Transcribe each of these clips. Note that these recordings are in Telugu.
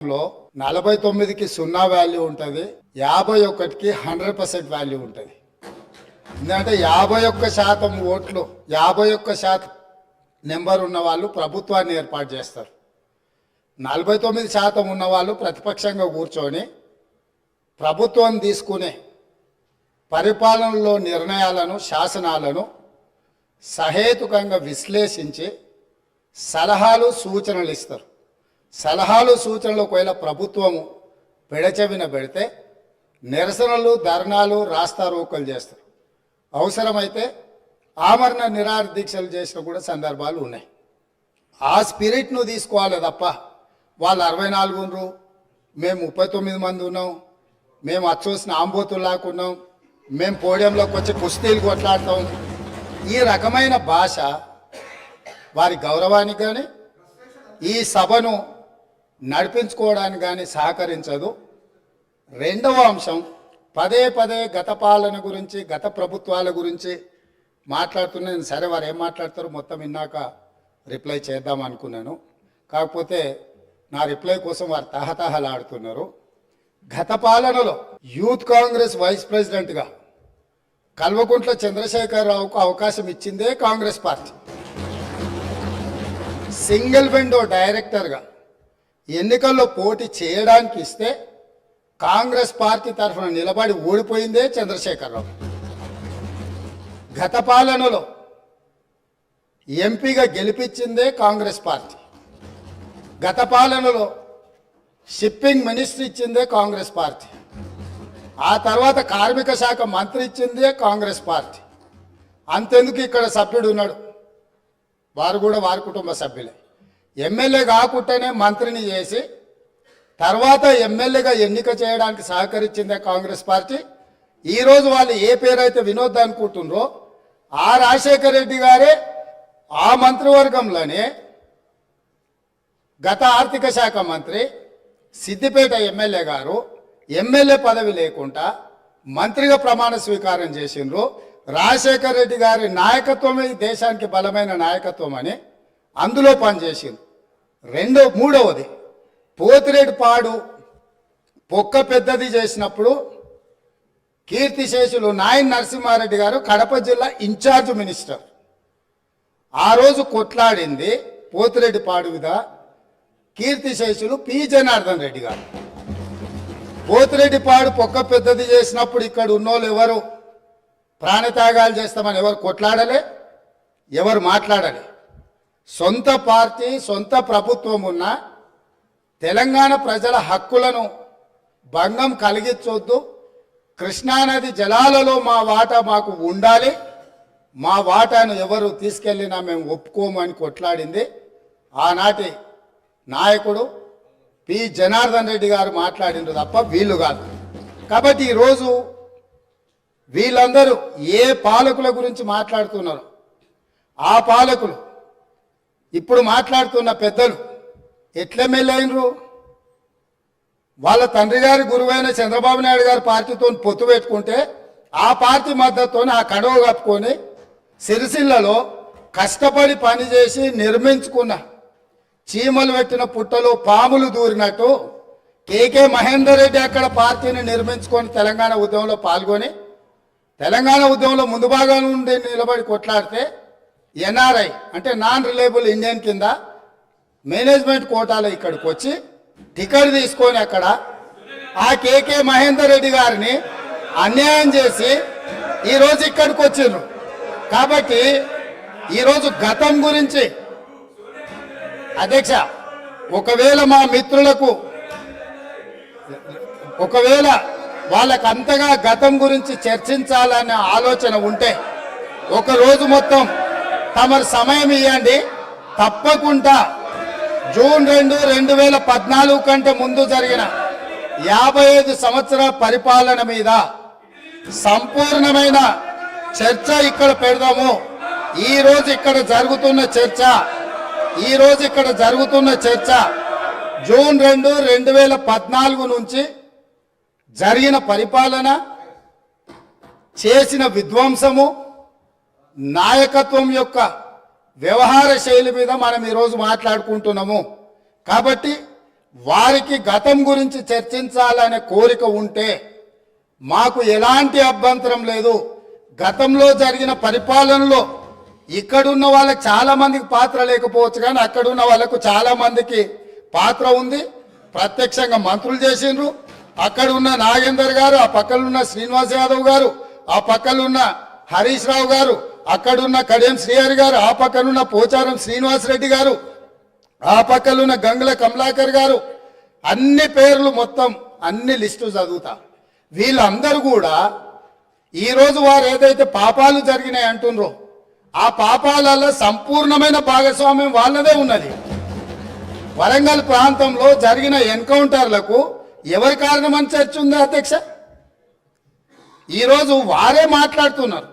లో 49కి 0 వాల్యూ ఉంటుంది, 51కి 100% వాల్యూ ఉంటుంది. ఎందుకంటే 51% ఓట్లు 51% నెంబర్ ఉన్న వాళ్ళు ప్రభుత్వాన్ని ఏర్పాటు చేస్తారు. 49% ఉన్న వాళ్ళు ప్రతిపక్షంగా కూర్చొని ప్రభుత్వం తీసుకునే పరిపాలనలో నిర్ణయాలను, శాసనాలను సహేతుకంగా విశ్లేషించి సలహాలు, సూచనలు ఇస్తారు. సలహాలు, సూచనలు ఒకవేళ ప్రభుత్వము పెడచెవిన పెడితే నిరసనలు, ధర్నాలు, రాస్తారోకలు చేస్తారు. అవసరమైతే ఆమరణ నిరాహార దీక్షలు చేసిన కూడా సందర్భాలు ఉన్నాయి. ఆ స్పిరిట్ను తీసుకోవాలి తప్ప వాళ్ళు 64 ఉన్నారు, మేము 39 మంది ఉన్నాం, మేము అచ్చోసిన ఆంబోతుల్లాకున్నాం, మేము పోడియంలోకి వచ్చి కుస్తీలు కొట్లాడతాం, ఈ రకమైన భాష వారి గౌరవానికి కానీ ఈ సభను నడిపించుకోవడానికి కానీ సహకరించదు. రెండవ అంశం, పదే పదే గత పాలన గురించి, గత ప్రభుత్వాల గురించి మాట్లాడుతున్నాను. సరే, వారు ఏం మాట్లాడతారో మొత్తం విన్నాక రిప్లై చేద్దాం అనుకున్నాను. కాకపోతే నా రిప్లై కోసం వారు తహతహలాడుతున్నారు. గత పాలనలో యూత్ కాంగ్రెస్ వైస్ ప్రెసిడెంట్గా కల్వకుంట్ల చంద్రశేఖరరావుకు అవకాశం ఇచ్చిందే కాంగ్రెస్ పార్టీ. సింగిల్ విండో డైరెక్టర్గా ఎన్నికల్లో పోటీ చేయడానికి ఇస్తే కాంగ్రెస్ పార్టీ తరఫున నిలబడి ఓడిపోయిందే చంద్రశేఖరరావు. గత పాలనలో ఎంపీగా గెలిపించిందే కాంగ్రెస్ పార్టీ. గత పాలనలో షిప్పింగ్ మినిస్టర్ ఇచ్చిందే కాంగ్రెస్ పార్టీ. ఆ తర్వాత కార్మిక శాఖ మంత్రి ఇచ్చిందే కాంగ్రెస్ పార్టీ. అంతెందుకు ఇక్కడ సభ్యుడు ఉన్నాడు, వారు కూడా వారి కుటుంబ సభ్యులే. ఎమ్మెల్యే కాకుండానే మంత్రిని చేసి తర్వాత ఎమ్మెల్యేగా ఎన్నిక చేయడానికి సహకరించిందే కాంగ్రెస్ పార్టీ. ఈరోజు వాళ్ళు ఏ పేరైతే వినోద్ అనుకుంటున్నారో ఆ రాజశేఖర రెడ్డి గారే ఆ మంత్రివర్గంలోనే గత ఆర్థిక శాఖ మంత్రి, సిద్దిపేట ఎమ్మెల్యే గారు ఎమ్మెల్యే పదవి లేకుండా మంత్రిగా ప్రమాణ స్వీకారం చేసిండ్రు. రాజశేఖర రెడ్డి గారి నాయకత్వమే ఈ దేశానికి బలమైన నాయకత్వం అని అందులో పనిచేసింది. మూడవది, పోతిరెడ్డి పాడు పొక్క పెద్దది చేసినప్పుడు కీర్తిశేషులు నాయన్ నరసింహారెడ్డి గారు కడప జిల్లా ఇన్ఛార్జ్ మినిస్టర్. ఆ రోజు కొట్లాడింది పోతిరెడ్డి పాడు మీద కీర్తిశేషులు పి జనార్దన్ రెడ్డి గారు. పోతిరెడ్డి పాడు పొక్క పెద్దది చేసినప్పుడు ఇక్కడ ఉన్నోళ్ళు ఎవరు ప్రాణత్యాగాలు చేస్తామని ఎవరు కొట్లాడలే, ఎవరు మాట్లాడలే. సొంత పార్టీ, సొంత ప్రభుత్వం ఉన్న తెలంగాణ ప్రజల హక్కులను భంగం కలిగించొద్దు, కృష్ణానది జలాలలో మా వాటా మాకు ఉండాలి, మా వాటాను ఎవరు తీసుకెళ్ళినా మేము ఒప్పుకోమని కొట్లాడింది ఆనాటి నాయకుడు పి జనార్దన్ రెడ్డి గారు మాట్లాడిండ్రు తప్ప వీళ్ళు కాదు. కాబట్టి ఈరోజు వీళ్ళందరూ ఏ పాలకుల గురించి మాట్లాడుతున్నారు, ఆ పాలకులు ఇప్పుడు మాట్లాడుతున్న పెద్దలు ఎట్లెమ్మెల్యే అయినరు? వాళ్ళ తండ్రి గారి గురువైన చంద్రబాబు నాయుడు గారి పార్టీతో పొత్తు పెట్టుకుంటే ఆ పార్టీ మద్దతుతో ఆ కడవ కప్పుకొని సిరిసిల్లలో కష్టపడి పనిచేసి నిర్మించుకున్న చీమలు పెట్టిన పుట్టలో పాములు దూరినట్టు కేకే మహేందర్ రెడ్డి అక్కడ పార్టీని నిర్మించుకొని తెలంగాణ ఉద్యమంలో పాల్గొని తెలంగాణ ఉద్యమంలో ముందు భాగం నుండి నిలబడి కొట్లాడితే ఎన్ఆర్ఐ అంటే నాన్ రిలయబుల్ ఇండియన్ కింద మేనేజ్మెంట్ కోటాలో ఇక్కడికి వచ్చి టికెట్ తీసుకొని అక్కడ ఆ కేకే మహేందర్ రెడ్డి గారిని అన్యాయం చేసి ఈరోజు ఇక్కడికి వచ్చిండ్రు. కాబట్టి ఈరోజు గతం గురించి అధ్యక్ష, ఒకవేళ మా మిత్రులకు వాళ్ళకు అంతగా గతం గురించి చర్చించాలనే ఆలోచన ఉంటే ఒక రోజు మొత్తం తమరు సమయం ఇవ్వండి. తప్పకుండా జూన్ 2, 2014 కంటే ముందు జరిగిన 55 సంవత్సరాల పరిపాలన మీద సంపూర్ణమైన చర్చ ఇక్కడ పెడదాము. ఈరోజు ఇక్కడ జరుగుతున్న చర్చ జూన్ 2, 2014 నుంచి జరిగిన పరిపాలన, చేసిన విధ్వంసము, నాయకత్వం యొక్క వ్యవహార శైలి మీద మనం ఈరోజు మాట్లాడుకుంటున్నాము. కాబట్టి వారికి గతం గురించి చర్చించాలనే కోరిక ఉంటే మాకు ఎలాంటి అభ్యంతరం లేదు. గతంలో జరిగిన పరిపాలనలో ఇక్కడున్న వాళ్ళకి చాలా మందికి పాత్ర లేకపోవచ్చు, కానీ అక్కడున్న వాళ్ళకు చాలా మందికి పాత్ర ఉంది. ప్రత్యక్షంగా మంత్రులు చేసిండ్రు. అక్కడ ఉన్న నాగేందర్ గారు, ఆ పక్కనున్న శ్రీనివాస్ యాదవ్ గారు, ఆ పక్కనున్న హరీష్ రావు గారు, అక్కడున్న కడియం శ్రీహరి గారు, ఆ పక్కనున్న పోచారం శ్రీనివాస్ రెడ్డి గారు, ఆ పక్కనున్న గంగుల కమలాకర్ గారు, అన్ని పేర్లు మొత్తం అన్ని లిస్టు చదువుతా. వీళ్ళందరూ కూడా ఈరోజు వారు ఏదైతే పాపాలు జరిగినాయి అంటుండ్రో ఆ పాపాలలో సంపూర్ణమైన భాగస్వామ్యం వాళ్ళదే ఉన్నది. వరంగల్ ప్రాంతంలో జరిగిన ఎన్కౌంటర్లకు ఎవరి కారణమని చర్చ ఉంది అధ్యక్ష? ఈరోజు వారే మాట్లాడుతున్నారు.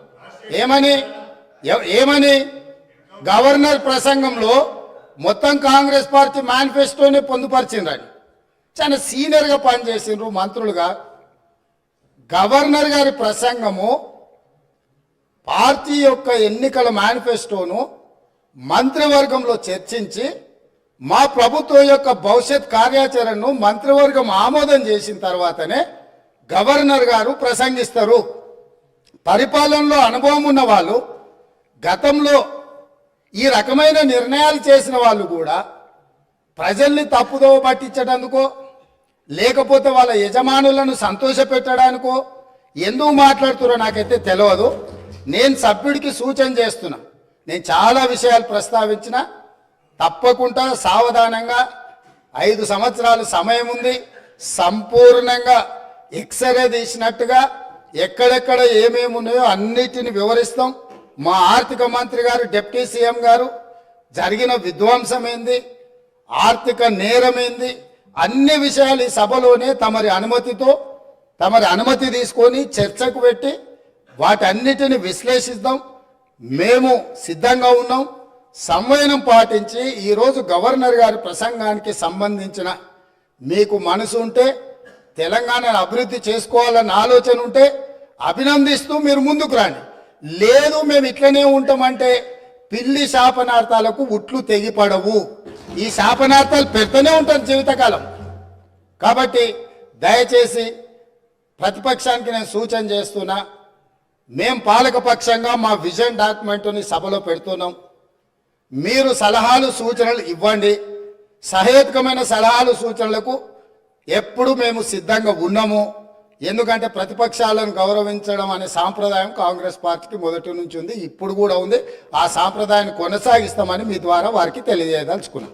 ఏమని గవర్నర్ ప్రసంగంలో మొత్తం కాంగ్రెస్ పార్టీ మేనిఫెస్టోని పొందుపరిచిండ్రని చాలా సీనియర్గా పనిచేసిండ్రు మంత్రులుగా. గవర్నర్ గారి ప్రసంగము పార్టీ యొక్క ఎన్నికల మేనిఫెస్టోను మంత్రివర్గంలో చర్చించి మా ప్రభుత్వం యొక్క భవిష్యత్ కార్యాచరణను మంత్రివర్గం ఆమోదం చేసిన తర్వాతనే గవర్నర్ గారు ప్రసంగిస్తారు. పరిపాలనలో అనుభవం ఉన్న వాళ్ళు, గతంలో ఈ రకమైన నిర్ణయాలు చేసిన వాళ్ళు కూడా ప్రజల్ని తప్పుదోవ పట్టించడానికో లేకపోతే వాళ్ళ యజమానులను సంతోషపెట్టడానికో ఎందుకు మాట్లాడుతున్నారో నాకైతే తెలియదు. నేను సభ్యుడికి సూచన చేస్తున్నా. నేను చాలా విషయాలు ప్రస్తావించిన, తప్పకుండా సావధానంగా 5 సంవత్సరాలు సమయం ఉంది. సంపూర్ణంగా ఎక్స్రే తీసినట్టుగా ఎక్కడెక్కడ ఏమేమి ఉన్నాయో అన్నిటిని వివరిస్తాం. మా ఆర్థిక మంత్రి గారు, డిప్యూటీ సీఎం గారు జరిగిన విధ్వంసం ఏంది, ఆర్థిక నేరం ఏంది, అన్ని విషయాలు ఈ సభలోనే తమరి అనుమతి తీసుకొని చర్చకు పెట్టి వాటన్నిటిని విశ్లేషిద్దాం. మేము సిద్ధంగా ఉన్నాం. సంవయనం పాటించి ఈరోజు గవర్నర్ గారి ప్రసంగానికి సంబంధించిన మీకు మనసు ఉంటే, తెలంగాణను అభివృద్ధి చేసుకోవాలన్న ఆలోచన ఉంటే అభినందిస్తూ మీరు ముందుకు రండి. లేదు మేము ఇట్లనే ఉంటామంటే పిల్లి శాపనార్థాలకు ఉట్లు తెగిపడవు. ఈ శాపనార్థాలు పెడుతూనే ఉంటారు జీవితకాలం. కాబట్టి దయచేసి ప్రతిపక్షానికి నేను సూచన చేస్తున్నా, మేం పాలకపక్షంగా మా విజన్ డాక్యుమెంట్ని సభలో పెడుతున్నాం. మీరు సలహాలు సూచనలు ఇవ్వండి. సహేతుకమైన సలహాలు సూచనలకు ఎప్పుడు మేము సిద్ధంగా ఉన్నాము. ఎందుకంటే ప్రతిపక్షాలను గౌరవించడం అనే సాంప్రదాయం కాంగ్రెస్ పార్టీకి మొదటి నుంచి ఉంది, ఇప్పుడు కూడా ఉంది. ఆ సాంప్రదాయాన్ని కొనసాగిస్తామని మీ ద్వారా వారికి తెలియజేయదలుచుకున్నాం.